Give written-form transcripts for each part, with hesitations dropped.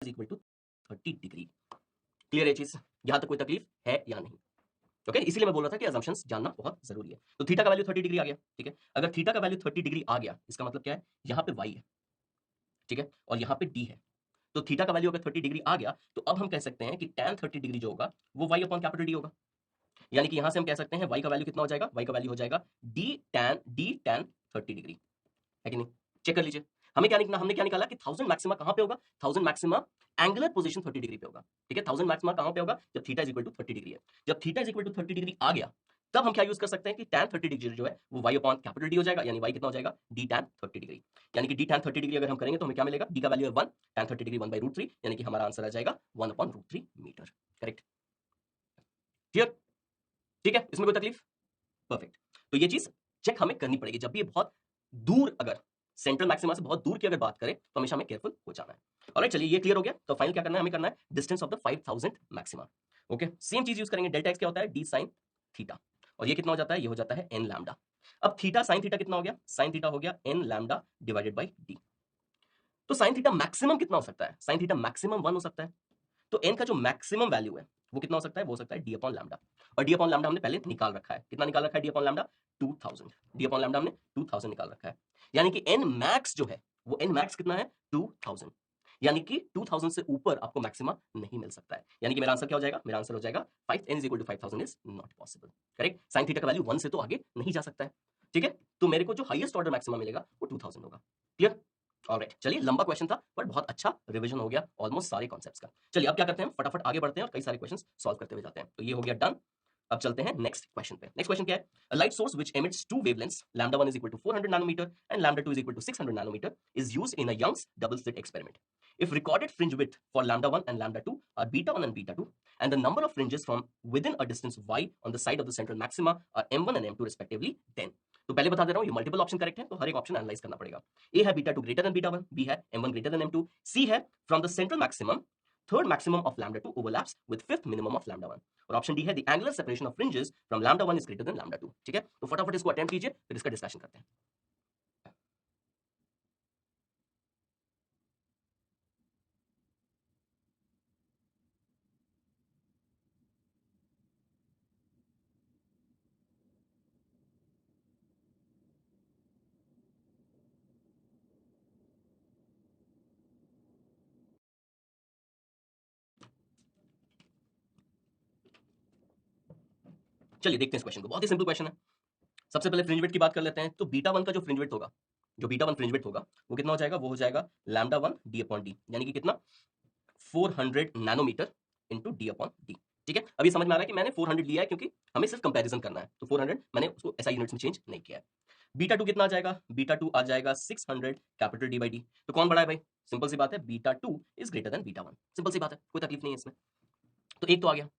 Is equal to 30 degree. Clear है चीज? यहां तक कोई तकलीफ है या नहीं? ओके, इसीलिए मैं बोल रहा था कि assumptions जानना बहुत जरूरी है। तो थीटा का वैल्यू 30 डिग्री आ गया, ठीक है। अगर थीटा का वैल्यू 30 डिग्री आ गया, इसका मतलब क्या है, यहाँ पे y है, ठीक है, और यहाँ पे d है। तो थीटा का वैल्यू अगर 30 डिग्री आ गया, तो अब हम कह सकते हैं कि tan 30 डिग्री जो होगा वो y अपॉन कैपिटल D होगा। यानी कि यहां से हम कह सकते हैं y का वैल्यू कितना हो जाएगा, y का वैल्यू हो जाएगा d tan 30 डिग्री, है कि नहीं? चेक कर लीजिए। हमने क्या निकाला कि 1000 मैक्सिमा कहां पे होगा, 1000 मैक्सिमा एंगुलर पोजीशन 30 डिग्री पे होगा, ठीक है। 1000 मैक्सिमा कहां पे होगा, जब theta is equal to 30 degree है। जब theta is equal to 30 degree आ गया, तब हम क्या यूज कर सकते हैं कि tan 30 डिग्री जो है वो y अपॉन कैपिटल D हो जाएगा, यानी y कितना हो जाएगा, d tan 30 डिग्री। यानी कि d tan 30 डिग्री अगर हम करेंगे तो हमें क्या मिलेगा, d का वैल्यू है 1, tan 30 डिग्री 1/√3, यानी कि हमारा आंसर आ जाएगा 1/√3 मीटर। करेक्ट? क्लियर? ठीक है, इसमें कोई तकलीफ? परफेक्ट। तो ये चीज चेक हमें करनी पड़ेगी जब भी ये बहुत दूर, अगर सेंट्रल मैक्सिमा से बहुत दूर की अगर बात करें तो हमेशा हमें केयरफुल हो जाना है। ऑलराइट, चलिए ये क्लियर हो गया। तो फाइनल क्या करना है, हमें करना है distance of the 5000 maxima. Okay, same चीज यूज करेंगे। डेल्टा एक्स क्या होता है, डी साइन थीटा, और ये कितना हो जाता है, ये हो जाता है एन लैम्डा। अब थीटा साइन थीटा कितना हो गया, साइन थीटा हो गया N lambda divided by D. तो साइन थीटा मैक्सिमम कितना हो सकता है, साइन थीटा मैक्सिमम 1 हो सकता है। तो n का जो मैक्सिमम वैल्यू है वो कितना हो सकता है, वो हो सकता है डी अपॉन लैम्डा। और डी अपॉन लैम्डा हमने पहले निकाल रखा है, कितना निकाल रखा है D upon lambda, 2000। D upon lambda हमने 2000 निकाल रखा है। यानी कि n मैक्स जो है वो n मैक्स कितना है, 2000। यानी कि 2000 से ऊपर आपको मैक्सिमा नहीं मिल सकता है। यानी कि मेरा आंसर क्या हो जाएगा, मेरा आंसर हो जाएगा 5 n is equal to 5000 is not possible. Correct? Sine theta का वैल्यू 1 से तो आगे नहीं जा सकता है, ठीक है। तो मेरे को जो हाईएस्ट ऑर्डर मैक्सिमा मिलेगा वो 2000 होगा। क्लियर? ऑलराइट, चलिए लंबा क्वेश्चन था बट बहुत अच्छा रिवीजन हो गया ऑलमोस्ट सारे कॉन्सेप्ट्स का। चलिए अब क्या करते हैं, फटाफट आगे बढ़ते हैं और कई सारे क्वेश्चंस सॉल्व करते हुए जाते हैं। तो ये हो गया डन। अब चलते हैं नेक्स्ट क्वेश्चन पे। नेक्स्ट क्वेश्चन क्या है, a light source which emits two wavelengths lambda 1 is equal to 400 nanometer and lambda 2 is equal to 600 nanometer is used in a Young's double slit experiment. If recorded fringe width for lambda 1 and lambda 2 are beta 1 and beta 2 and the number of fringes from within a distance y on the side of the central maxima are m1 and m2 respectively, then तो पहले बता दे रहा हूं, ये multiple option correct है, तो हर एक option analyse करना पड़ेगा। ए है beta 2 greater than beta 1, B है m1 greater than m2, C है from the central maximum third maximum of lambda 2 overlaps with fifth minimum of lambda 1, और ऑप्शन डी है the angular separation of fringes from lambda 1 is greater than lambda 2। ठीक है, तो फटाफट इसको attempt कीजिए, फिर इसका डिस्कशन करते हैं। चलिए देखते हैं इस क्वेश्चन को, बहुत ही सिंपल क्वेश्चन है। सबसे पहले फ्रिंज विड्थ की बात कर लेते हैं। तो बीटा 1 का जो फ्रिंज विड्थ होगा, जो बीटा 1 फ्रिंज विड्थ होगा वो कितना हो जाएगा, वो हो जाएगा लैम्डा 1 डी अपॉन डी, यानी कि कितना, 400 nanometre into D upon D. ठीक है, अभी समझ में आ रहा है कि मैंने 400 लिया है क्योंकि हमें सिर्फ कंपैरिजन करना है, तो 400 मैंने उसको ऐसा यूनिट्स में चेंज नहीं किया है। बीटा 2 कितना आ जाएगा, बीटा 2 आ जाएगा 600 कैपिटल डी बाई डी। तो कौन बड़ा है भाई, सिंपल सी बात है, beta 2 is greater than beta 1, simple सी बात है, कोई तकलीफ नहीं है इसमें। तो एक तो आ गया।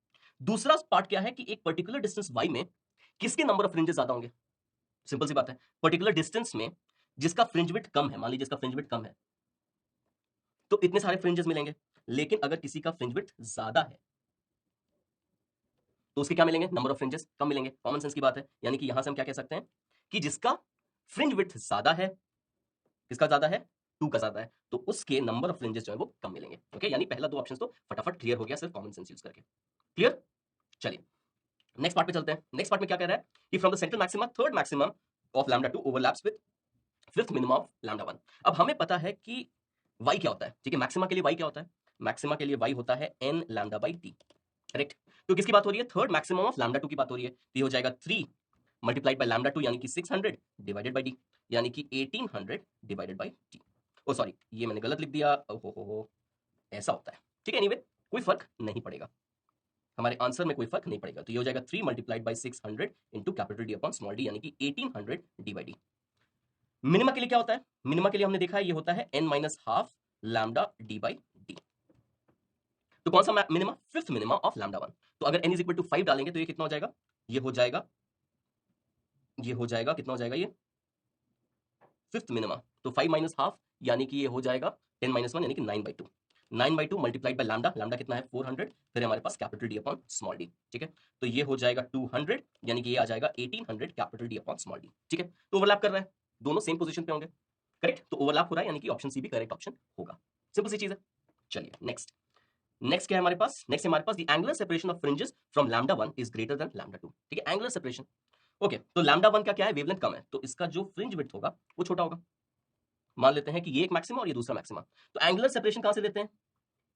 दूसरा पार्ट क्या है कि एक पर्टिकुलर डिस्टेंस y में किसके नंबर ऑफ फ्रिंजेस ज्यादा होंगे, सिंपल सी बात है, पर्टिकुलर डिस्टेंस में जिसका फ्रिंज विड्थ कम है, मान लीजिए जिसका फ्रिंज विड्थ कम है तो इतने सारे फ्रिंजेस मिलेंगे, लेकिन अगर किसी का फ्रिंज विड्थ ज्यादा है तो उसके क्या मिलेंगे, नंबर ऑफ फ्रिंजेस कम मिलेंगे। कॉमन सेंस की बात है, यानी कि यहां से हम क्या कह सकते हैं कि जिसका फ्रिंज विड्थ ज्यादा है, किसका ज्यादा है, 2 का ज्यादा है, तो उसके नंबर ऑफ फ्रिंजेस जो है वो कम मिलेंगे। ओके, यानी पहला दो ऑप्शन तो फटाफट क्लियर हो गया सिर्फ कॉमन सेंस यूज करके। क्लियर? चलिए नेक्स्ट पार्ट पे चलते हैं। नेक्स्ट पार्ट में क्या कह रहा है कि from the central maxima third maximum of lambda 2 overlaps with fifth minimum of lambda 1। अब हमें पता है कि y क्या होता है, ठीक है, मैक्सिमा के लिए y क्या होता है, मैक्सिमा के लिए y होता है n lambda by T. Correct? तो किसकी बात हो रही है, थर्ड मैक्सिमम ऑफ लैम्डा 2 की बात हो रही है। तो ये हो जाएगा 3 मल्टीप्लाइड बाय लैम्डा 2 यानी कि 600 डिवाइडेड बाय डी, यानी कि 1800 divided by T. Oh sorry, ये मैंने गलत लिख दिया, हो ऐसा होता है। ठीक है, एनीवे कोई फर्क नहीं पड़ेगा, हमारे आंसर में कोई फर्क नहीं पड़ेगा। तो ये हो जाएगा 3 multiplied by 600 into capital D upon small D, यानी कि 1800 डी बाई डी। मिनिमा के लिए क्या होता है, मिनिमा के लिए हमने देखा है ये होता है n minus half lambda D by D. तो कौन सा minima, fifth minima of lambda 1। तो अगर n इज इक्वल टू 5 डालेंगे तो ये कितना हो जाएगा, ये हो जाएगा, ये हो जाएगा कितना हो जाएगा, ये फिफ्थ मिनिमा। तो 5 माइनस हाफ यानी कि ये हो जाएगा 10 माइनस 1 यानी कि 9/2। 9/2 मल्टीप्लाइड बाय लैम्डा, लैम्डा कितना है 400, फिर हमारे पास capital D upon small D. ठीक है, तो ये हो जाएगा 200 यानी कि ये आ जाएगा 1800 capital D upon small D. ठीक है, तो ओवरलैप कर रहा है, दोनों सेम पोजीशन पे होंगे। करेक्ट? तो ओवरलैप हो रहा है यानी कि ऑप्शन सी भी करेक्ट ऑप्शन होगा, सिंपल सी चीज है। चलिए नेक्स्ट नेक्स्ट क्या है हमारे पास, नेक्स्ट हमारे पास the angular separation of fringes from lambda 1 is greater than lambda 2। ठीक है, एंगुलर सेपरेशन। ओके, तो लैम्डा 1 का क्या है, वेवलेंथ कम है, तो इसका जो फ्रिंज विड्थ होगा वो छोटा होगा। मान लेते हैं कि ये एक मैक्सिमा और ये दूसरा मैक्सिमा, तो एंगुलर सेपरेशन कहां से लेते हैं,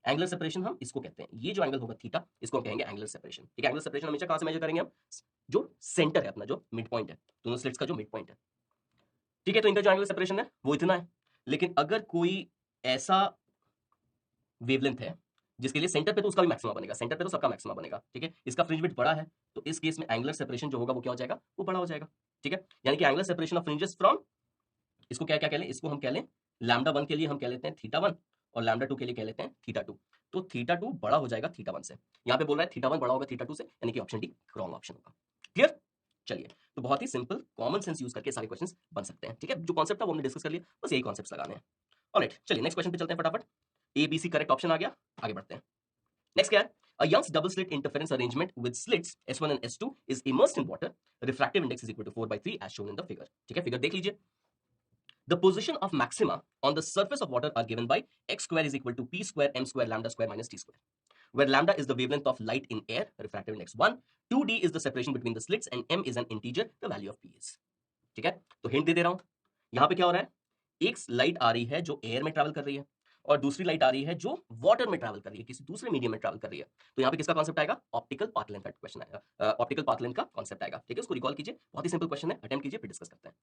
एंगुलर सेपरेशन हम इसको कहते हैं, ये जो एंगल होगा थीटा, इसको हम कहेंगे एंगुलर सेपरेशन। ठीक है, एंगुलर सेपरेशन हमेशा कहां से मेजर करेंगे हम, जो सेंटर है अपना, जो मिड पॉइंट है, दोनों स्लिट्स का जो मिड पॉइंट है। ठीक है, तो इनका जो एंगुलर सेपरेशन है वो इतना है। लेकिन अगर कोई ऐसा वेवलेंथ है जिसके लिए सेंटर पे तो उसका भी मैक्सिमा बनेगा, सेंटर पे तो सबका मैक्सिमा बनेगा। ठीक है, इसका फ्रिंज विड्थ बड़ा है, तो इस केस में एंगुलर सेपरेशन जो होगा वो क्या हो जाएगा, वो बड़ा हो जाएगा। ठीक है, यानी कि angular separation of fringes from, इसको क्या क्या कह लें, इसको हम कह लें लैम्डा 1 के लिए हम कह लेते हैं थीटा 1 और लैम्डा 2 के लिए कह लेते हैं थीटा 2। तो थीटा 2 बड़ा हो जाएगा थीटा 1 से, यहाँ पे बोल रहा है थीटा 1 बड़ा होगा थीटा 2 से, यानी कि ऑप्शन डी रॉन्ग ऑप्शन होगा। क्लियर? चलिए, तो बहुत ही सिंपल कॉमन सेंस यूज करके सारे क्वेश्चंस बन सकते हैं। ठीक है, जो कॉन्सेप्ट था वो हमने डिस्कस कर लिया, बस यही कॉन्सेप्ट्स लगाने हैं। ऑलराइट, चलिए नेक्स्ट क्वेश्चन पे चलते हैं फटाफट। A B C correct option आ गया, आगे बढ़ते हैं। नेक्स्ट क्या है, a Young's double slit interference arrangement with slits S1 and S2 is immersed in water. Refractive index is equal to 4/3 as shown in the figure. ठीक है, figure देख लीजिए। The position of maxima on the surface of water are given by x square is equal to p square m square lambda square minus t square, where lambda is the wavelength of light in air, refractive index 1, 2d is the separation between the slits, and m is an integer, the value of p is। ठीक है, तो hint दे रहा हूं, यहां पे क्या हो रहा है, एक लाइट आ रही है जो एयर में ट्रैवल कर रही है और दूसरी लाइट आ रही है जो वाटर में ट्रैवल कर रही है, किसी दूसरे मीडियम में ट्रैवल कर रही है। तो यहाँ पे किसका कॉन्सेप्ट आएगा, ऑप्टिकल पाथ लेंथ का क्वेश्चन आएगा, ऑप्टिकल पाथ लेंथ का कॉन्सेप्ट आएगा। ठीक है, उसको रिकॉल कीजिए, बहुत ही सिंपल क्वेश्चन है, अटेम्प्ट कीजिए, फिर डिस्कस करते हैं।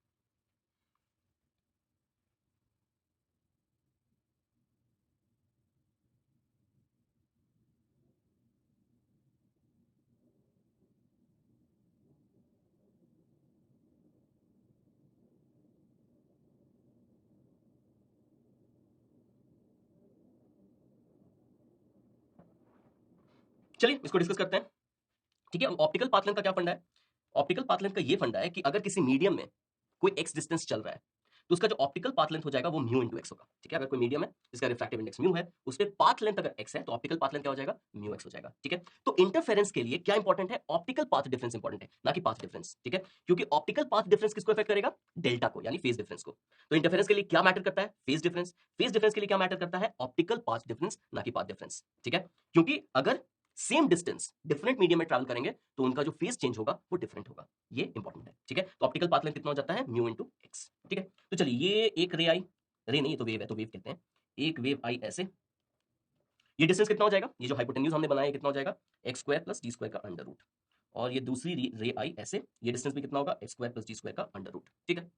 चलिए इसको डिस्कस करते हैं। ठीक है, ऑप्टिकल पाथ लेंथ का क्या फंडा है, ऑप्टिकल पाथ लेंथ का ये फंडा है कि अगर किसी मीडियम में कोई एक्स डिस्टेंस चल रहा है तो उसका जो ऑप्टिकल पाथ लेंथ हो जाएगा वो म्यू इंटू एक्स होगा। ठीक है, अगर कोई मीडियम है जिसका रिफ्रैक्टिव इंडेक्स म्यू है, उस पे पाथ लेंथ अगर एक्स है तो ऑप्टिकल पाथ लेंथ क्या हो जाएगा, म्यू एक्स हो जाएगा। ठीक है, तो इंटरफेरेंस के लिए क्या इंपॉर्टेंट है, ऑप्टिकल पाथ डिफरेंस इंपॉर्टेंट है, ना कि पाथ डिफरेंस। ठीक है, क्योंकि ऑप्टिकल पाथ डिफरेंस किसको इफेक्ट करेगा, डेल्टा को, यानी फेज डिफरेंस को। तो इंटरफेरेंस के लिए क्या मैटर करता है, फेज डिफरेंस। फेज डिफरेंस के लिए क्या मैटर करता है, ऑप्टिकल पाथ डिफरेंस, ना कि पाथ डिफरेंस। ठीक है, क्योंकि अगर सेम डिस्टेंस डिफरेंट मीडियम में ट्रैवल करेंगे तो उनका जो फेज चेंज होगा वो डिफरेंट होगा, ये इंपॉर्टेंट है। ठीक है, तो ऑप्टिकल पाथ लेंथ कितना हो जाता है, म्यू इंटू एक्स। ठीक है, तो चलिए ये एक रे आई, रे नहीं ये तो वेव है, तो वेव कहते हैं, एक वेव आई ऐसे, ये डिस्टेंस कितना हो जाएगा, ये जो हाइपोटेन्यूज हमने बनाया कितना हो जाएगा, x square plus D square का अंडर रूट, और ये दूसरी रे आई ऐसे, ये डिस्टेंस भी कितना होगा, x square plus D square का अंडर रूट। ठीक है,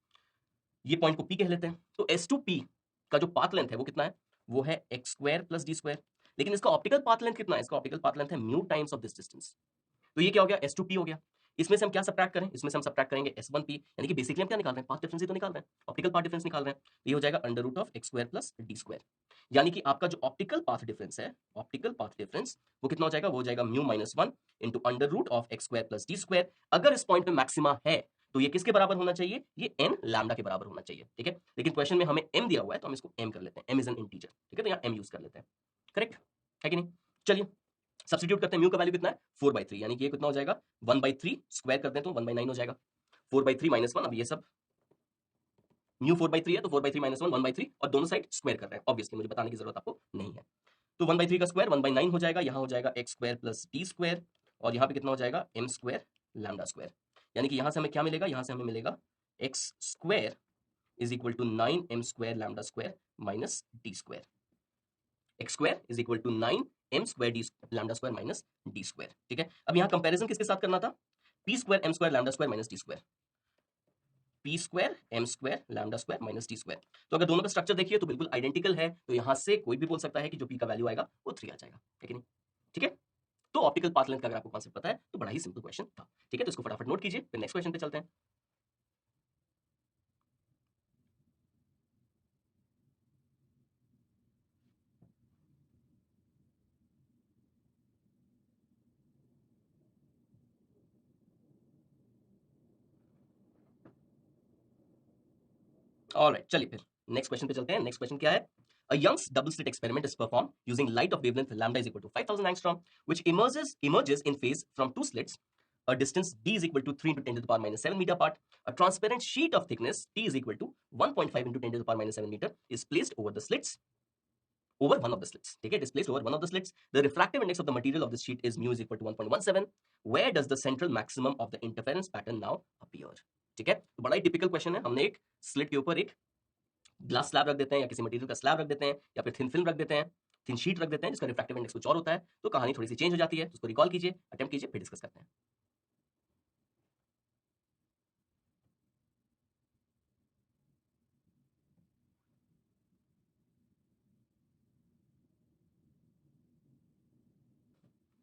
ये पॉइंट को पी कह लेते हैं। तो एस टू पी का जो पाथ लेंथ है वो कितना है, वो है x square plus D square. लेकिन इसका ऑप्टिकल पाथ लेंथ कितना है, इसका ऑप्टिकल पाथ लेंथ है mu times of this distance. तो ये क्या हो गया, एस टू पी हो गया। इसमें से हम क्या सब्ट्रैक्ट करें, इसमें से हम सब्ट्रैक्ट करेंगे एस वन पी, यानी कि बेसिकली हम क्या निकाल रहे हैं, पाथ डिफरेंस ही तो निकाल रहे हैं, ऑप्टिकल पाथ डिफरेंस निकाल रहे हैं। तो ये हो जाएगा under root of X square plus D square, यानी कि आपका जो ऑप्टिकल पाथ डिफरेंस है, ऑप्टिकल पाथ डिफरेंस वो कितना हो जाएगा, वो हो जाएगा mu minus one into under root of X square plus D square. अगर इस पॉइंट पे मैक्सिमा है तो ये किसके बराबर होना चाहिए, ये एन लैम्डा के बराबर होना चाहिए। ठीक है, लेकिन क्वेश्चन में हमें एम दिया हुआ है तो हम इसको एम कर लेते हैं, एम इज एन इंटीजर। ठीक है, तो यहाँ एम यूज कर लेते हैं, करेक्ट है कि नहीं। चलिए सब्स्टिट्यूट करते हैं, म्यू का वैल्यू कितना है 4/3, यानी कि ये कितना हो जाएगा 1/3, स्क्वायर कर दें तो 1/9 हो जाएगा, 4/3 माइनस 1, अब ये सब म्यू 4/3 है तो 4/3 माइनस 1 1/3, और दोनों साइड स्क्वायर कर रहे हैं, ऑब्वियसली मुझे बताने की जरूरत आपको नहीं है। तो 1/3 का स्क्वायर 1/9 हो जाएगा, यहाँ हो जाएगा x square plus D square, और यहाँ पे कितना हो जाएगा एम स्क्वायर लैम्डा स्क्वायर, यानी कि यहाँ से हमें क्या मिलेगा, यहाँ से हमें मिलेगा X square is equal to 9 M square lambda square minus D square, X square is equal to 9 M square D lambda square minus D square. ठीक है, अब यहाँ कंपैरिजन किसके साथ करना था, P square M square lambda square minus D square, P square M square lambda square minus D square. तो अगर दोनों का स्ट्रक्चर देखिए तो बिल्कुल आइडेंटिकल है, तो यहाँ से कोई भी बोल सकता है कि जो पी का वैल्यू आएगा वो 3 आ जाएगा, है कि नहीं। ठीक है, तो ऑप्टिकल पाथ लेंथ का अगर आपको कॉन्सेप्ट पता है तो बड़ा ही सिंपल क्वेश्चन था। ठीक है, तो इसको फटाफट नोट कीजिए, फिर नेक्स्ट क्वेश्चन पे चलते हैं। ऑलराइट, चलिए फिर नेक्स्ट क्वेश्चन पे चलते हैं। नेक्स्ट क्वेश्चन क्या है, A Young's double slit experiment is performed using light of wavelength lambda is equal to 5000 angstrom, which emerges in phase from two slits. A distance d is equal to 3 into 10 to the power minus 7 meter apart. A transparent sheet of thickness t is equal to 1.5 into 10 to the power minus 7 meter is placed over the slits. over one of the slits. ठीक है, displaced over one of the slits. The refractive index of the material of this sheet is mu is equal to 1.17. Where does the central maximum of the interference pattern now appear? ठीक है, तो बड़ा ही typical question है। हमने एक slit के ऊपर एक ग्लास स्लैब रख देते हैं या किसी मटेरियल का स्लैब रख देते हैं या फिर थिन फिल्म रख देते हैं, थिन शीट रख देते हैं जिसका रिफ्रैक्टिव इंडेक्स कुछ और होता है, तो कहानी थोड़ी सी चेंज हो जाती है। उसको रिकॉल कीजिए, अटेम्प्ट कीजिए, फिर डिस्कस करते हैं।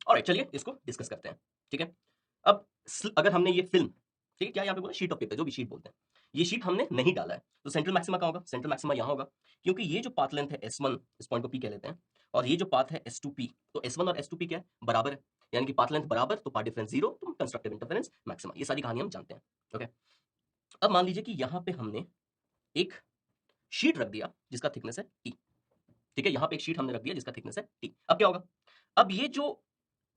और चलिए इसको डिस्कस करते हैं। ठीक है, अब अगर हमने ये फिल्म, ठीक है, क्या यहाँ पे बोला, शीट ऑफ पेपर, जो भी शीट बोलते हैं, ये शीट हमने नहीं डाला है, तो सेंट्रल मैक्सिमा कहाँ होगा? सेंट्रल मैक्सिमा यहाँ होगा, क्योंकि ये जो पाथ लेंथ है S1, इस पॉइंट को P कह लेते हैं, और ये जो पाथ है S2P, तो S1 और S2P क्या है? बराबर है, यानी कि पाथ लेंथ बराबर तो पाथ डिफरेंस 0, तो कंस्ट्रक्टिव इंटरफेरेंस मैक्सिमा। ये सारी कहानी हम जानते हैं। ओके, अब मान लीजिए कि यहाँ पे हमने एक शीट रख दिया जिसका थिकनेस है T। ठीक है, यहाँ पे एक शीट हमने रख दिया जिसका थिकनेस है T। अब क्या होगा? अब ये जो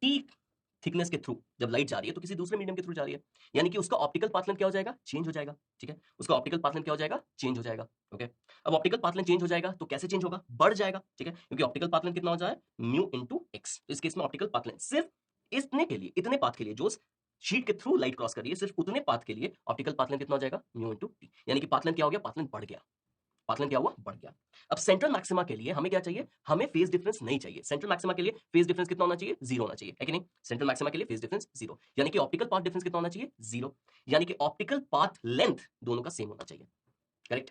T थिकनेस के थ्रू जब लाइट जा रही है तो किसी दूसरे मीडियम के थ्रू जा रही है, यानी कि उसका ऑप्टिकल पाथ लेंथ क्या हो जाएगा? चेंज हो जाएगा। ठीक है, उसका ऑप्टिकल पाथ लेंथ क्या हो जाएगा? चेंज हो जाएगा। ओके, अब ऑप्टिकल पाथ लेंथ चेंज हो जाएगा तो कैसे चेंज होगा? बढ़ जाएगा। ठीक है, क्योंकि ऑप्टिकल पाथ लेंथ कितना हो जाए? Mu into x. तो इस केस में ऑप्टिकल पाथ लेंथ सिर्फ इतने के लिए, इतने पाथ के लिए जो शीट के थ्रू लाइट क्रॉस कर रही है, सिर्फ उतने पाथ के लिए ऑप्टिकल पाथ लेंथ कितना हो जाएगा? म्यू इनटू टी, यानी कि पाथ लेंथ क्या हो गया? पाथ लेंथ बढ़ गया। पाथ लेंथ क्या हुआ? बढ़ गया। अब सेंट्रल मैक्सिमा के लिए हमें क्या चाहिए? हमें फेज डिफरेंस नहीं चाहिए। सेंट्रल मैक्सिमा के लिए फेज डिफरेंस कितना होना चाहिए? 0 होना चाहिए, है कि नहीं? सेंट्रल मैक्सिमा के लिए फेज डिफरेंस 0, यानी कि ऑप्टिकल पाथ डिफरेंस कितना होना चाहिए? 0, यानी कि ऑप्टिकल पाथ लेंथ दोनों का सेम होना चाहिए। करेक्ट,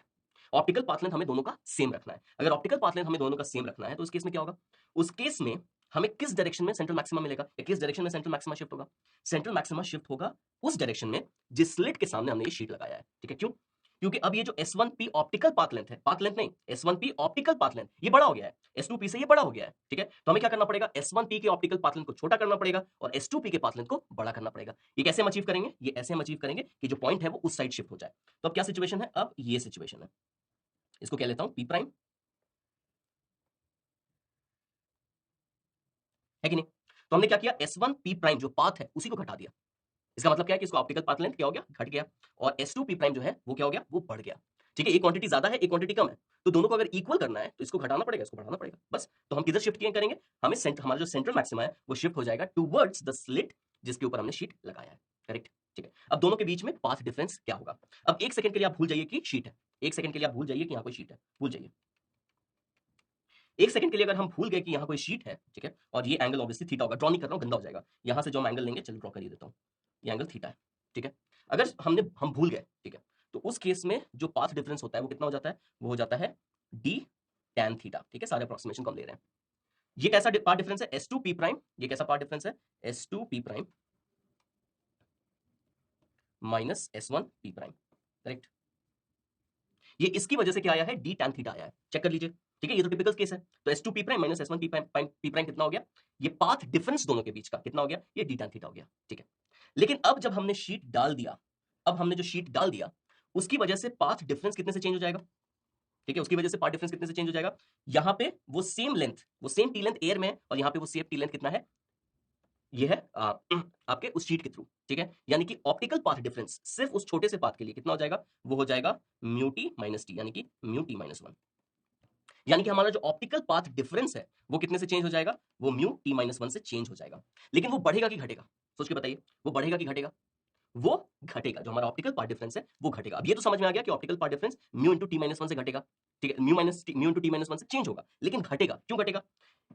ऑप्टिकल पाथ लेंथ हमें दोनों का सेम रखना है। अगर ऑप्टिकल पाथ लेंथ हमें दोनों का सेम रखना है तो उस केस में क्या होगा? उस केस में हमें किस डायरेक्शन में सेंट्रल मैक्सिमा मिलेगा, या किस डायरेक्शन में सेंट्रल मैक्सिमा शिफ्ट होगा? सेंट्रल मैक्सिमा शिफ्ट होगा उस डायरेक्शन में जिस स्लिट के सामने हमने ये शीट लगाया है। ठीक है, क्यों? क्योंकि अब ये जो S1P ऑप्टिकल पाथ लेंथ है, पाथ लेंथ नहीं, S1P ऑप्टिकल पाथ लेंथ, ये बड़ा हो गया है, S2P से ये बड़ा हो गया है। ठीक है, तो हमें क्या करना पड़ेगा? S1P के ऑप्टिकल पाथ लेंथ को छोटा करना पड़ेगा और S2P के पाथ लेंथ को बड़ा करना पड़ेगा। ये कैसे हम अचीव करेंगे? ये ऐसे हम अचीव करेंगे कि जो पॉइंट है वो उस साइड शिफ्ट हो जाए। तो अब क्या सिचुएशन है? अब ये सिचुएशन है, इसको कह लेता हूं P प्राइम, है कि नहीं? तो हमने क्या किया? S1P प्राइम जो पाथ है उसी को घटा दिया। इसका मतलब क्या है कि इसका ऑप्टिकल पाथ लेंथ क्या हो गया? घट गया। और S2P प्राइम जो है वो क्या हो गया? वो बढ़ गया। ठीक है, एक क्वांटिटी ज्यादा है, एक क्वांटिटी कम है, तो दोनों को अगर इक्वल करना है तो इसको घटाना पड़ेगा, इसको बढ़ाना पड़ेगा, बस। तो हम किधर शिफ्ट किए करेंगे? हमें हमारा जो सेंट्रल मैक्सिमा है वो शिफ्ट हो जाएगा टुवर्ड्स द स्लिट जिसके ऊपर हमने शीट लगाया है। करेक्ट, ठीक है। अब दोनों के बीच में पाथ डिफरेंस क्या होगा? अब एक सेकंड के लिए आप भूल जाइए कि शीट है, एक सेकंड के लिए आप भूल जाइए कि यहाँ कोई शीट है, भूल जाइए। एक सेकंड के लिए अगर हम भूल गए कि यहाँ कोई शीट है, ठीक है, और ये एंगल ऑब्वियसली थीटा होगा, ड्रॉ नहीं कर रहा हूँ, गंदा हो जाएगा। यहाँ से जो हम एंगल लेंगे, चलो ड्रॉ कर ही देता हूँ, ये एंगल थीटा है। ठीक है, अगर हम भूल गए, ठीक है, तो उस केस में जो पाथ डिफरेंस होता है वो कितना हो जाता है? वो हो जाता है डी टैन थीटा। ठीक है, सारे अप्रोक्सीमेशन को हम ले रहे हैं। ये कैसा पाथ डिफरेंस है? S2P prime. ये कैसा पाथ डिफरेंस है? S2P prime minus S1P prime. Correct, ये इसकी वजह से क्या आया है? डी टैन थीटा आया है, चेक कर लीजिए। ठीक है, ये तो टिपिकल केस है। तो S2P prime minus S1P prime कितना हो गया? ये पाथ डिफरेंस दोनों के बीच का कितना हो गया? ये डी टैन थीटा हो गया। ठीक है, लेकिन अब जब हमने शीट डाल दिया, अब हमने जो शीट डाल दिया उसकी वजह से पाथ डिफरेंस कितने से चेंज हो जाएगा? ठीक है, उसकी वजह से पाथ डिफरेंस कितने से चेंज हो जाएगा? यहाँ पे वो सेम लेंथ, वो सेम टी लेंथ एयर में है, और यहाँ पे वो सेम टी लेंथ कितना है? ये है आपके उस शीट के थ्रू। ठीक है, यानी कि ऑप्टिकल पाथ डिफरेंस सिर्फ उस छोटे से पाथ के लिए कितना हो जाएगा? वो हो जाएगा म्यू टी माइनस टी, यानी कि म्यू टी माइनस 1। यानी कि हमारा जो ऑप्टिकल पाथ डिफरेंस है वो कितने से चेंज हो जाएगा? वो म्यू टी माइनस 1 से चेंज हो जाएगा। लेकिन वो बढ़ेगा कि घटेगा? सोच के बताइए, वो बढ़ेगा कि घटेगा? वो घटेगा। जो हमारा ऑप्टिकल पाथ डिफरेंस है वो घटेगा। अब ये तो समझ में आ गया कि optical path difference mu into T minus 1 से घटेगा। ठीक है, म्यू इंटू टी माइनस 1 से चेंज होगा, लेकिन घटेगा। क्यों घटेगा?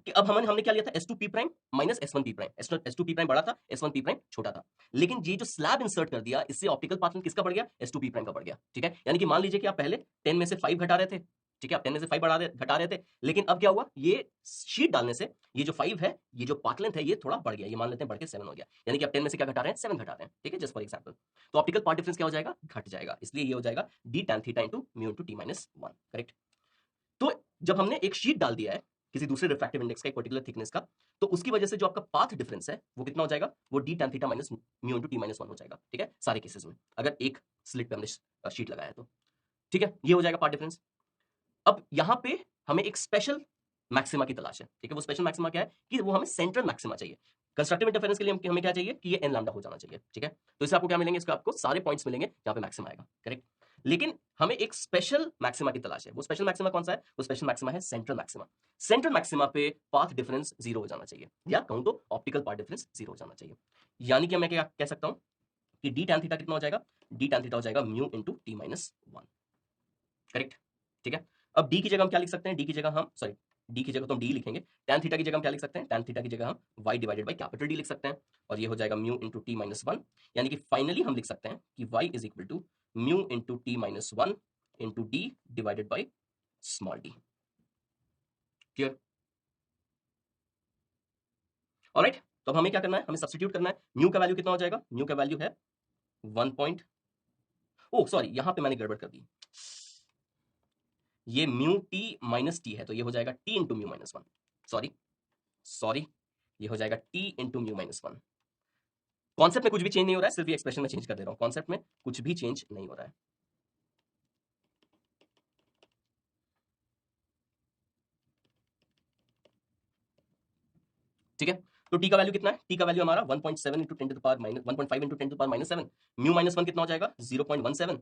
कि अब हमने क्या लिया था? S2P prime minus S1P prime. S2P prime बड़ा था, S1P प्राइम छोटा था, लेकिन ये जो स्लैब इंसर्ट कर दिया इससे ऑप्टिकल पाथ किसका बढ़ गया? S2P प्राइम का बढ़ गया। ठीक है, यानी कि मान लीजिए कि आप पहले 10 में से 5 घटा रहे थे, ठीक है, आप 10 में से 5 घटा रहे थे, लेकिन अब क्या हुआ? ये शीट डालने से ये जो 5 है, ये जो पाथ लेंथ है, ये थोड़ा बढ़ गया, ये मान लेते हैं बढ़ के 7 हो गया, यानी कि आप 10 में से क्या घटा रहे हैं? 7 घटा रहे हैं। ठीक है, जस्ट फॉर एग्जांपल। तो ऑप्टिकल पाथ डिफरेंस क्या हो जाएगा? घट जाएगा, इसलिए ये हो जाएगा D tan theta into mu into T minus 1। Correct, तो जब हमने एक शीट डाल दिया है किसी दूसरे रिफ्रैक्टिव इंडेक्स का, एक पर्टिकुलर थिकनेस का, तो उसकी वजह से जो आपका पाथ डिफरेंस है वो कितना हो जाएगा? वो D tan theta minus mu into T minus 1 हो जाएगा। ठीक है, सारे केसेस में अगर एक स्लिट पे हमने शीट लगाया है तो। ठीक है, ये हो जाएगा पाथ डिफरेंस। अब यहाँ पे हमें एक स्पेशल मैक्सिमा की तलाश है। ठीक है, वो स्पेशल मैक्सिमा क्या है? कि वो हमें सेंट्रल मैक्सिमा चाहिए। कंस्ट्रक्टिव इंटरफेरेंस के लिए हमें क्या चाहिए? कि ये एन लैम्डा हो जाना चाहिए। ठीक है, तो इससे आपको क्या मिलेंगे? इसका आपको सारे पॉइंट्स मिलेंगे जहाँ पे मैक्सिमा आएगा। करेक्ट, लेकिन हमें एक स्पेशल मैक्सिमा की तलाश है। वो स्पेशल मैक्सिमा कौन सा है? वो स्पेशल मैक्सिमा है सेंट्रल मैक्सिमा। सेंट्रल मैक्सिमा पे पाथ डिफरेंस 0 हो जाना चाहिए, या कहूं तो ऑप्टिकल पाथ डिफरेंस 0 हो जाना चाहिए। यानी कि मैं क्या कह सकता हूं कि डी टैन थीटा कितना हो जाएगा? डी टैन थीटा हो जाएगा mu into T minus 1। Correct, ठीक है। अब डी की जगह हम क्या लिख सकते हैं? डी की जगह हम सॉरी डी की जगह तो हम डी लिखेंगे। टैन थीटा की जगह हम क्या लिख सकते हैं? टैन थीटा की जगह हम y divided by capital D लिख सकते हैं, और ये हो जाएगा म्यू इंटू टी माइनस 1। यानी कि फाइनली हम लिख सकते हैं कि y is equal to mu into T minus 1 into D divided by small D. Clear? Alright, तो अब हमें क्या करना है? हमें सब्स्टिट्यूट करना है। म्यू का वैल्यू कितना हो जाएगा? म्यू का वैल्यू है 1 ओह सॉरी, यहां पे मैंने गड़बड़ कर दी। ये म्यू टी माइनस टी है, तो ये हो जाएगा T into mu minus 1। Sorry, ये हो जाएगा T into mu minus 1। Concept में कुछ भी चेंज नहीं हो रहा है, सिर्फ ये एक्सप्रेशन में चेंज कर दे रहा हूं। कॉन्सेप्ट में कुछ भी चेंज नहीं हो रहा है। ठीक है, तो टी का वैल्यू कितना है? टी का वैल्यू हमारा 1.7 into 10 to the power minus 1.5 into 10 to the power minus 7। Mu minus 1 कितना हो जाएगा? 0.17।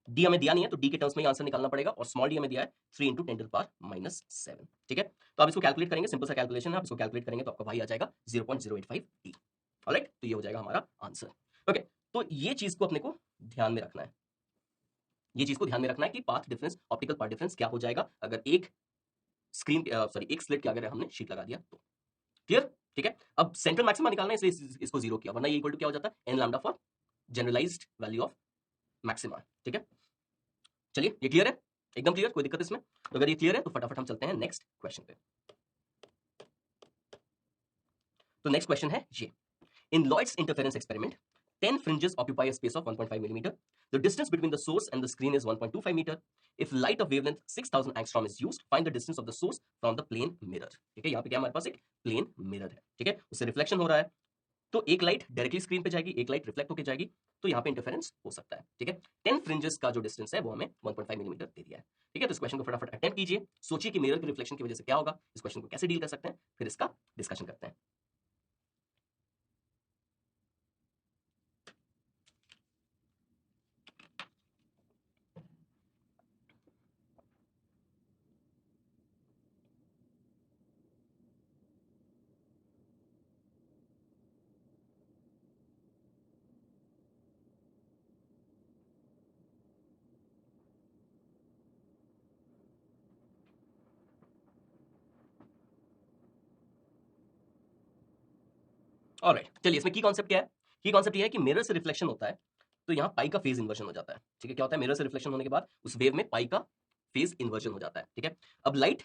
डी हमें दिया नहीं है, तो डी के टर्म्स में आंसर निकालना पड़ेगा, और स्मॉल डी हमें दिया है 3 into 10 to the power minus 7। ठीक है, तो आप इसको कैलकुलेट करेंगे, सिंपल सा कैलकुलेशन है, आप इसको कैलकुलेट करेंगे तो आपका भाई आ जाएगा 0.085 डी। ऑलराइट, तो ये हो जाएगा हमारा आंसर। ओके, तो ये चीज को अपने को ध्यान में रखना है। ये चीज को ध्यान में रखना है कि path difference, optical path difference क्या हो जाएगा अगर एक स्क्रीन सॉरी एक स्लिट के अगर हमने शीट लगा दिया तो। क्लियर? ठीक है, अब सेंट्रल मैक्सिमा निकालना है, इसलिए इसको 0 किया, वरना ये इक्वल टू क्या हो जाता है? N lambda for generalised value of maxima. ठीक है, चलिए ये क्लियर है? एकदम क्लियर, कोई दिक्कत इसमें? तो अगर ये क्लियर है तो फटाफट हम चलते हैं नेक्स्ट क्वेश्चन पे। तो नेक्स्ट क्वेश्चन है ये, in Lloyd's interference experiment 10 fringes occupy a space of 1.5 millimeter. The distance between the source and the screen is 1.25 meter. If light of wavelength 6000 angstrom is used, find the distance of the source from the plane mirror. ठीक है, यहाँ पे क्या हमारे पास एक plane mirror है, ठीक है, उससे रिफ्लेक्शन हो रहा है, तो एक लाइट डायरेक्टली स्क्रीन पे जाएगी, एक लाइट रिफ्लेक्ट होकर जाएगी, तो यहाँ पे इंटरफेरेंस हो सकता है। ठीक है, 10 फ्रिंजेस का जो डिस्टेंस है वो हमें 1.5 मिलीमीटर दे दिया है। ठीक है, तो इस क्वेश्चन को फटाफट अटेम्प्ट कीजिए, सोचिए कि मिरर के रिफ्लेक्शन की वजह से क्या होगा, इस क्वेश्चन को कैसे डील कर सकते हैं, फिर इसका डिस्कशन करते हैं। ऑलराइट, चलिए इसमें की कॉन्सेप्ट क्या है? की कॉन्सेप्ट ये है कि मिरर से रिफ्लेक्शन होता है तो यहाँ पाई का फेज इन्वर्जन हो जाता है। ठीक है, क्या होता है? मिरर से रिफ्लेक्शन होने के बाद उस वेव में पाई का फेज इन्वर्जन हो जाता है। ठीक है, अब light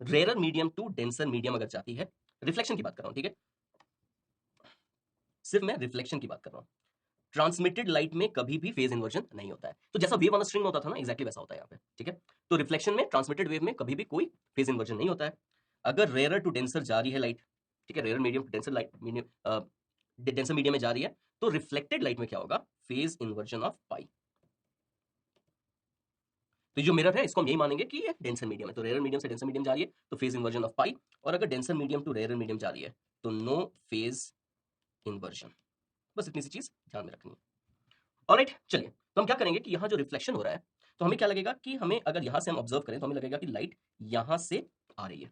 rare medium to denser medium अगर जाती है, रिफ्लेक्शन की बात कर रहा हूँ, ठीक है, सिर्फ मैं रिफ्लेक्शन की बात कर रहा हूँ, ट्रांसमिटेड लाइट में कभी भी फेज इन्वर्जन नहीं होता है। तो जैसा वेव ऑन स्ट्रिंग होता था ना, एक्जैक्टली वैसा होता है यहाँ पे। ठीक है, तो रिफ्लेक्शन में, ट्रांसमिटेड वेव में कभी भी कोई फेज इन्वर्जन नहीं होता है। अगर रेयर टू डेंसर जा रही है लाइट, ठीक है, rare medium to denser light, denser medium में जा रही है, तो रिफ्लेक्टेड लाइट में क्या होगा? फेज इन्वर्जन ऑफ पाई। तो जो मिरर है इसको हम यही मानेंगे कि ये डेंसर मीडियम है, तो रेयर मीडियम से डेंसर मीडियम जा रही है तो फेज इन्वर्जन ऑफ पाई, और अगर denser medium to rare medium जा रही है तो नो फेज इन्वर्जन। बस इतनी सी चीज ध्यान में रखनी है। ऑलराइट, चलिए तो हम क्या करेंगे कि यहाँ जो रिफ्लेक्शन हो रहा है, तो हमें क्या लगेगा कि हमें अगर यहाँ से हम ऑब्जर्व करें तो हमें लगेगा कि लाइट यहाँ से आ रही है।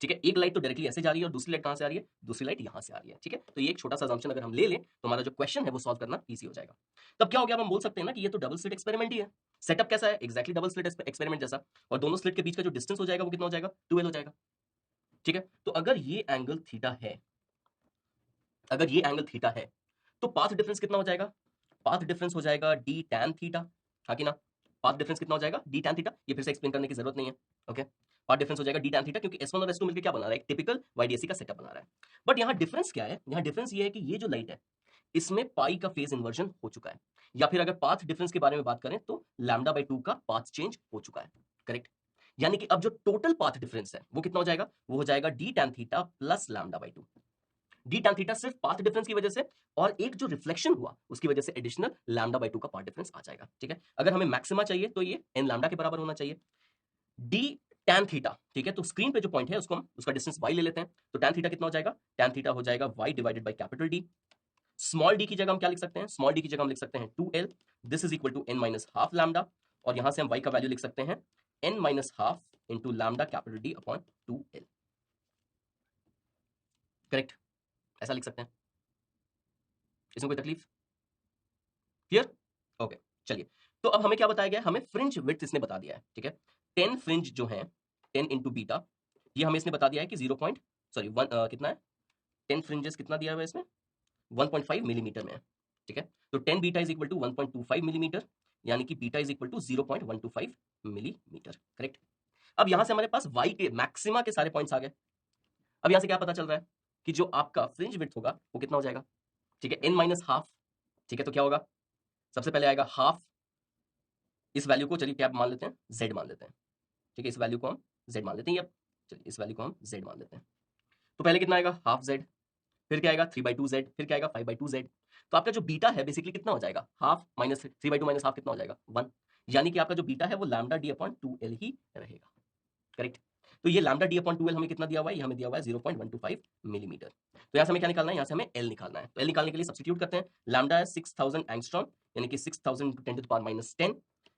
ठीक है, एक लाइट तो डायरेक्टली ऐसे जा रही है और दूसरी लाइट कहाँ से आ रही है? दूसरी लाइट यहाँ से आ रही है। ठीक है, तो ये एक छोटा सा असम्पशन अगर हम ले लें तो हमारा जो क्वेश्चन है वो सॉल्व करना ईजी हो जाएगा। तब क्या हो गया? हम बोल सकते हैं ना कि ये तो डबल स्लिट एक्सपेरिमेंट ही है। सेटअप कैसा है? एक्जैक्टली डबल स्लिट एक्सपेरिमेंट जैसा, और दोनों स्लिट के बीच का जो डिस्टेंस हो जाएगा वो कितना हो जाएगा? 12 हो जाएगा। ठीक है, तो अगर ये एंगल थीटा है, अगर ये एंगल थीटा है, तो पाथ डिफरेंस कितना हो जाएगा? पाथ डिफरेंस हो जाएगा डी टैन थीटा, हाँ कि ना? पाथ डिफरेंस कितना हो जाएगा? D tan theta. ये फिर से एक्सप्लेन करने की जरूरत नहीं है। ओके, पाथ डिफरेंस हो जाएगा डी टैन थीटा, क्योंकि S1 और S2 मिलकर क्या बना रहा है? एक टिपिकल YDAC का सेटअप बना रहा है। बट यहाँ डिफरेंस क्या है? यहाँ डिफरेंस ये है कि ये जो लाइट है इसमें पाई का फेज इन्वर्जन हो चुका है, या फिर अगर पाथ डिफरेंस के बारे में बात करें तो λ/2 का पाथ चेंज हो चुका है। करेक्ट, यानी कि अब जो टोटल पाथ डिफरेंस है वो कितना हो जाएगा? वो हो जाएगा D tan theta plus λ/2। D tan theta सिर्फ पाथ डिफरेंस की वजह से, और एक जो रिफ्लेक्शन हुआ उसकी वजह से एडिशनल λ/2 का पाथ डिफरेंस आ जाएगा। ठीक है, अगर हमें मैक्सिमा चाहिए तो ये n लैम्डा के बराबर होना चाहिए। डी टैन थीटा, ठीक है, तो स्क्रीन पे जो पॉइंट है उसको हम उसका डिस्टेंस y ले लेते हैं, तो टैन थीटा कितना हो जाएगा? टैन थीटा हो जाएगा y divided by capital D। Small D की जगह हम क्या लिख सकते हैं, स्मॉल डी की जगह हम लिख सकते हैं 2l, this is equal to n minus half lambda, और यहां से हम y का वैल्यू लिख सकते हैं n minus half into lambda capital D upon 2l। Correct, ऐसा लिख सकते हैं। इसमें कोई तकलीफ? क्लियर? ओके, चलिए। तो अब हमें क्या बताया गया है, हमें फ्रिंज विड्थ इसने बता दिया है, ठीक है। 10 फ्रिंज जो है 10 इंटू बीटा, ये हमें इसने बता दिया है कि 1 कितना है, 10 फ्रिंजेस कितना दिया हुआ है इसमें, 1.5 मिलीमीटर में है, ठीक है। तो 10 beta is equal to 1.25 millimetre, यानी कि beta is equal to 0.125 millimetre. Correct. अब यहां से हमारे पास y के मैक्सिमा के सारे पॉइंट्स आ गए। अब यहां से क्या पता चल रहा है कि जो आपका फ्रिंज विड्थ होगा वो कितना हो जाएगा, ठीक है, n माइनस हाफ, ठीक है। तो क्या होगा, सबसे पहले आएगा हाफ, इस वैल्यू को चलिए क्या मान लेते हैं, z मान लेते हैं, ठीक है। इस वैल्यू को हम z मान लेते हैं, या चलिए इस वैल्यू को हम z मान लेते हैं। तो पहले कितना आएगा, हाफ z, फिर क्या आएगा 3/2z, फिर क्या आएगा 5/2z। तो आपका जो बीटा है बेसिकली कितना हो जाएगा, हाफ माइनस 3/2 माइनस हाफ कितना हो जाएगा 1, यानी कि आपका जो बीटा है वो लैम्डा डी अपॉन 2l ही रहेगा। करेक्ट। तो ये लैम्डा डी अपॉन 2l हमें कितना दिया हुआ है, ये हमें दिया हुआ है 0.125 मिलीमीटर। तो यहाँ से हमें क्या निकालना है, यहाँ से हमें l निकालना है। तो l निकालने के लिए सब्स्टिट्यूट करते हैं, लैम्डा है 6000 एंगस्ट्रॉम, यानी कि 6000 × 10⁻⁻10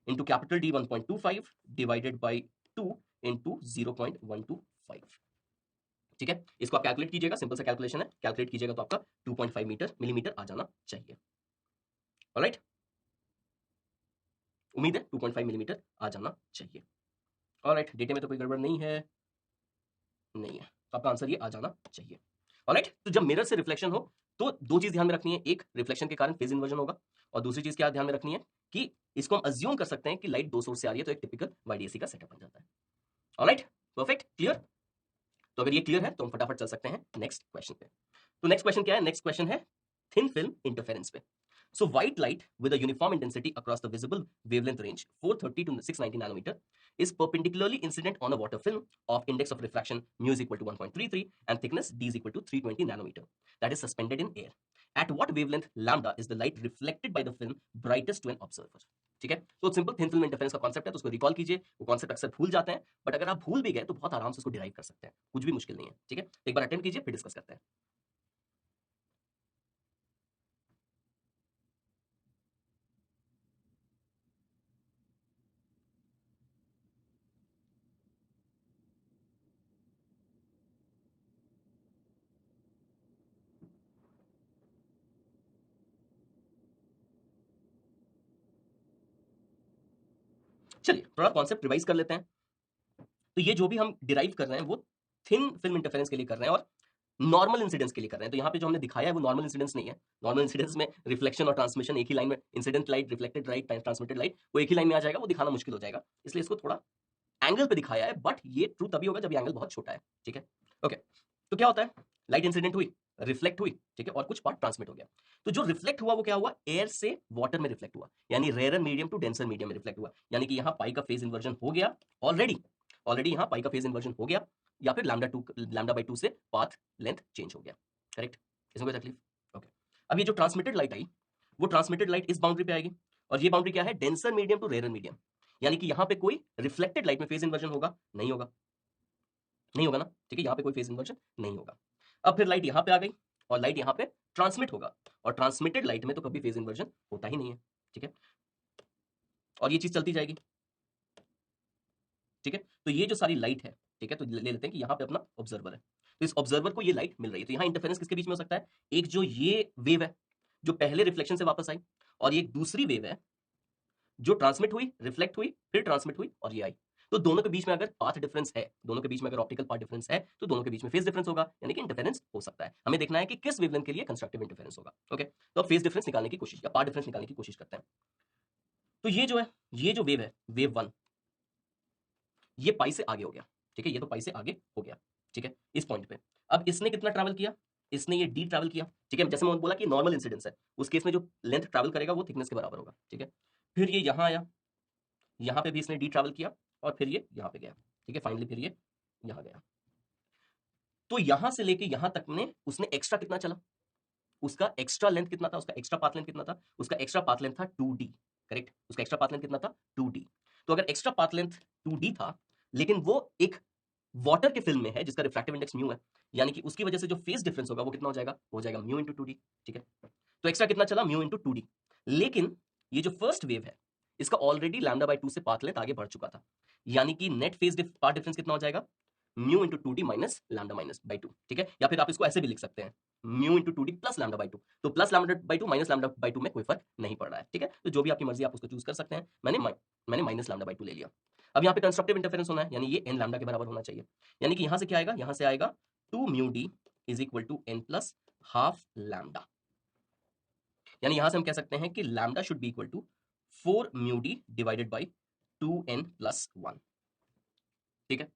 into capital D 1.25 divided by 2 into 0.125, ठीक है। इसको आप कैलकुलेट कीजिएगा, सिंपल सा कैलकुलेशन है, कैलकुलेट कीजिएगा तो आपका 2.5 मिलीमीटर आ जाना चाहिए। ऑलराइट, उम्मीद है 2.5 मिलीमीटर आ जाना चाहिए। ऑलराइट, डेटे में तो कोई गड़बड़ नहीं है, नहीं है, तो आपका आंसर ये आ जाना चाहिए। ऑलराइट, तो जब मिरर से रिफ्लेक्शन हो तो दो चीज ध्यान में रखनी है, एक रिफ्लेक्शन के कारण फेज इन्वर्जन होगा, और दूसरी चीज क्या ध्यान में रखनी है कि इसको हम अज्यूम कर सकते हैं कि लाइट दो सोर्स से आ रही है, तो एक टिपिकल YDAC का सेटअप बन जाता है। Alright, perfect, clear. तो अगर ये क्लियर है तो हम फटाफट चल सकते हैं नेक्स्ट क्वेश्चन पे। तो नेक्स्ट क्वेश्चन क्या है, नेक्स्ट क्वेश्चन है थिन फिल्म इंटरफेरेंस पे। So white light with a uniform intensity across the visible wavelength range 430 to 690 nanometer is perpendicularly incident on a water film of index of refraction mu is equal to 1.33 and thickness d is equal to 320 nanometer that is suspended in air. At what wavelength lambda is the light reflected by the film brightest to an observer? ठीक है, तो simple thin film interference का concept है, तो उसको recall कीजिए। वो concept अक्सर भूल जाते हैं, बट अगर आप भूल भी गए तो बहुत आराम से उसको डिराइव कर सकते हैं, कुछ भी मुश्किल नहीं है, ठीक है। एक बार अटेम्प्ट कीजिए, फिर डिस्कस करते हैं। चलिए थोड़ा कॉन्सेप्ट रिवाइज कर लेते हैं। तो ये जो भी हम डिराइव कर रहे हैं वो थिन फिल्म इंटरफेरेंस के लिए कर रहे हैं और नॉर्मल इंसिडेंस के लिए कर रहे हैं। तो यहाँ पे जो हमने दिखाया है वो नॉर्मल इंसिडेंस नहीं है। नॉर्मल इंसिडेंस में रिफ्लेक्शन और ट्रांसमिशन एक ही लाइन में, incident light, reflected light, transmitted light, वो एक ही लाइन में आ जाएगा, वो दिखाना मुश्किल हो जाएगा, इसलिए इसको थोड़ा एंगल पे दिखाया है, बट ये ट्रू तभी होगा जब ये एंगल बहुत छोटा है, ठीक है। ओके, तो क्या होता है, लाइट इंसिडेंट हुई, रिफ्लेक्ट हुई, ठीक है, और कुछ पार्ट ट्रांसमिट हो गया। तो जो रिफ्लेक्ट हुआ वो क्या हुआ, एयर से वाटर में रिफ्लेक्ट हुआ, यानी rare medium to denser medium में रिफ्लेक्ट हुआ, यानी कि यहाँ पाई का फेज इन्वर्जन हो गया ऑलरेडी यहाँ पाई का फेज इन्वर्जन हो गया, या फिर λ/2 से पाथ लेंथ चेंज हो गया। करेक्ट, इसमें कोई तकलीफ? ओके। अब ये जो ट्रांसमिटेड लाइट आई, वो ट्रांसमिटेड लाइट इस बाउंड्री पे आएगी, और ये बाउंड्री क्या है, denser medium to rare medium, यानी कि यहाँ पे कोई रिफ्लेक्टेड लाइट में फेज इन्वर्जन होगा, नहीं होगा ना, ठीक है, यहाँ पे कोई फेज इन्वर्जन नहीं होगा। अब फिर लाइट यहाँ पे आ गई और लाइट यहाँ पे ट्रांसमिट होगा, और ट्रांसमिटेड लाइट में तो कभी फेज इन्वर्जन होता ही नहीं है, ठीक है, और ये चीज चलती जाएगी, ठीक है। तो ये जो सारी लाइट है, ठीक है, तो ले लेते हैं कि यहाँ पे अपना ऑब्जर्वर है, तो इस ऑब्जर्वर को ये लाइट मिल रही है, तो यहाँ इंटरफेरेंस किसके बीच में हो सकता है, एक जो ये वेव है जो पहले रिफ्लेक्शन से वापस आई, और ये एक दूसरी वेव है जो ट्रांसमिट हुई, रिफ्लेक्ट हुई, फिर ट्रांसमिट हुई और ये आई। तो दोनों के बीच में अगर पाथ डिफरेंस है, दोनों के बीच में अगर ऑप्टिकल पाथ डिफरेंस है, तो दोनों के बीच में फेज डिफरेंस होगा, यानी कि इंटरफेरेंस हो सकता है। हमें देखना है कि किस वेवलेंथ के लिए कंस्ट्रक्टिव इंटरफेरेंस होगा। ओके, तो अब फेज डिफरेंस निकालने की कोशिश, या पाथ डिफरेंस निकालने की कोशिश करते हैं। तो ये जो है, ये जो वेव है, वेव 1, ये पाई से आगे हो गया, ठीक है, ये तो पाई से आगे हो गया, ठीक है, इस पॉइंट पे। अब इसने कितना ट्रैवल किया, इसने ये डी ट्रैवल किया, ठीक है, जैसे मैंने बोला कि नॉर्मल इंसिडेंस है, उस केस में जो लेंथ ट्रैवल करेगा वो थिकनेस के बराबर होगा, ठीक है। फिर ये यहाँ आया, यहाँ पे भी इसने डी ट्रैवल किया, और फिर ये यहाँ पे गया, ठीक है, फाइनली फिर ये यहाँ गया। तो यहाँ से लेके यहाँ तक में उसने एक्स्ट्रा कितना चला, उसका एक्स्ट्रा लेंथ कितना था, उसका एक्स्ट्रा पाथ लेंथ कितना था, उसका एक्स्ट्रा पाथ लेंथ था 2d, करेक्ट, उसका एक्स्ट्रा पाथ लेंथ कितना था 2d। तो अगर एक्स्ट्रा पाथ लेंथ 2d था, लेकिन वो एक वाटर के फिल्म में है जिसका रिफ्रैक्टिव इंडेक्स म्यू है, यानी कि उसकी वजह से जो फेज डिफरेंस होगा वो कितना हो जाएगा, म्यू इंटू 2d, ठीक है। तो एक्स्ट्रा कितना चला, म्यू इंटू 2d। लेकिन ये जो फर्स्ट वेव है इसका ऑलरेडी लैम्डा बाय 2 से पाथ लेंथ आगे बढ़ चुका था, यानी कि नेट फेज पाथ डिफरेंस कितना हो जाएगा, mu into 2d minus lambda minus by 2। ठीक है, या फिर आप इसको ऐसे भी लिख सकते हैं, mu into 2d plus lambda by 2। तो plus lambda by 2 minus lambda by 2 में कोई फर्क नहीं पड़ रहा है। ठीक है, तो जो भी आपकी मर्जी आप उसको चूज कर सकते हैं। मैंने माइनस लैम्डा बाई 2 ले लिया। अब यहाँ पे कंस्ट्रक्टिव इंटरफेरेंस होना है, यानी ये n लैम्डा के बराबर होना चाहिए। यानी कि यहां से क्या आएगा, यहां से आएगा 2 mu d is equal to n plus half lambda. यानी यहां से हम कह सकते हैं कि lambda should be equal to 4 mu d divided by 2n plus 1। ठीक है,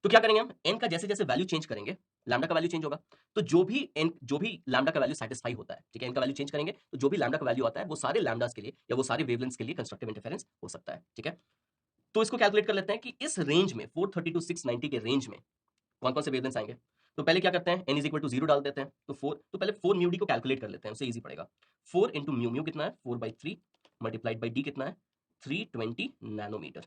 तो क्या करेंगे हम, n का जैसे जैसे वैल्यू चेंज करेंगे लैम्डा का वैल्यू चेंज होगा। तो जो भी लैम्डा का वैल्यू सेटिस्फाई होता है, ठीक है, n का वैल्यू चेंज करेंगे तो जो भी लैम्डा का वैल्यू आता है वो सारे लैम्डास के लिए या वो सारे वेवलेंथ्स के लिए कंस्ट्रक्टिव इंटरफेरेंस हो सकता है। ठीक है, तो इसको कैलकुलेट कर लेते हैं कि इस रेंज में 430 टू 690 के रेंज में कौन कौन से वेवलेंथ्स आएंगे। तो पहले क्या करते हैं, n इज इक्वल टू 0 डाल देते हैं। तो पहले 4 म्यू डी को कैलकुलेट कर लेते हैं, उससे इजी पड़ेगा। 4 इंटू म्यू, म्यू कितना है 4/3 मल्टीप्लाइड बाई डी कितना है 320 नैनोमीटर।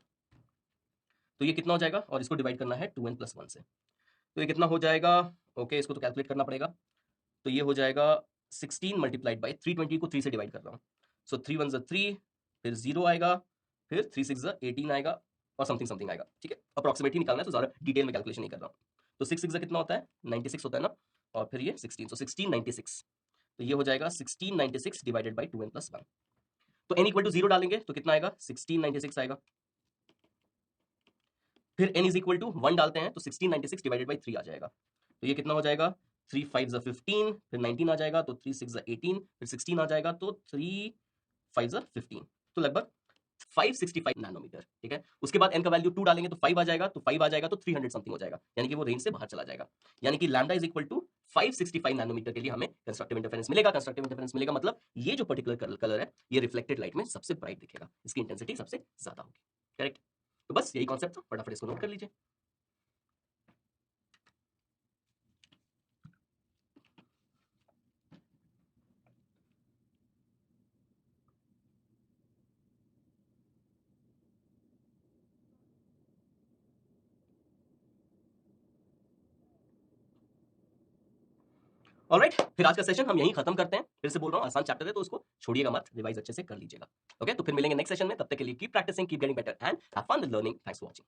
तो ये कितना हो जाएगा, और इसको डिवाइड करना है 2n प्लस 1 से, तो ये कितना हो जाएगा, ओके इसको तो कैलकुलेट करना पड़ेगा। तो ये हो जाएगा 16 मल्टीप्लाइड बाई 320 को 3 से डिवाइड कर रहा हूँ। सो 3 1 3, फिर 0 आएगा, फिर 3 6 18 आएगा और समथिंग समथिंग आएगा। ठीक है, अप्रॉक्सीमेट ही निकालना है, तो ज़्यादा डिटेल में कैलकुलेशन नहीं कर रहा हूँ। तो 6 6 कितना होता है 96 होता है ना, और फिर ये 16, सो 1696। तो ये हो जाएगा 1696 डिवाइडेड बाई 2n प्लस 1। तो n इक्वल टू 0 डालेंगे तो कितना आएगा 1696 आएगा। फिर n इज इक्वल टू 1 डालते हैं तो 1696 डिवाइडेड बाई 3 आ जाएगा। तो ये कितना हो जाएगा 3 5 15, फिर 19 आ जाएगा तो 3 6 18, फिर 16 आ जाएगा तो 3 5 15, तो लगभग 565 नैनोमीटर। ठीक है, उसके बाद n का वैल्यू 2 डालेंगे तो 5 आ जाएगा, तो 5 आ जाएगा तो 300 समथिंग हो जाएगा, यानी कि वो रेंज से बाहर चला जाएगा। यानी कि lambda is equal to 565 nanometer के लिए हमें कंस्ट्रक्टिव इंटरफेरेंस मिलेगा। कंस्ट्रक्टिव इंटरफेरेंस मिलेगा मतलब ये जो पर्टिकुलर कलर है ये रिफ्लेक्टेड लाइट में सबसे ब्राइट दिखेगा, इसकी इंटेंसिटी सबसे ज्यादा होगी। करेक्ट, तो बस यही कॉन्सेप्ट था, फटाफट इसको नोट कर लीजिए। ऑलराइट, फिर आज का सेशन हम यहीं खत्म करते हैं। फिर से बोल रहा हूँ आसान चैप्टर है तो उसको छोड़िएगा मत, रिवाइज अच्छे से कर लीजिएगा। ओके, तो फिर मिलेंगे नेक्स्ट सेशन में, तब तक के लिए keep practicing, keep getting better and have fun with learning. Thanks for watching.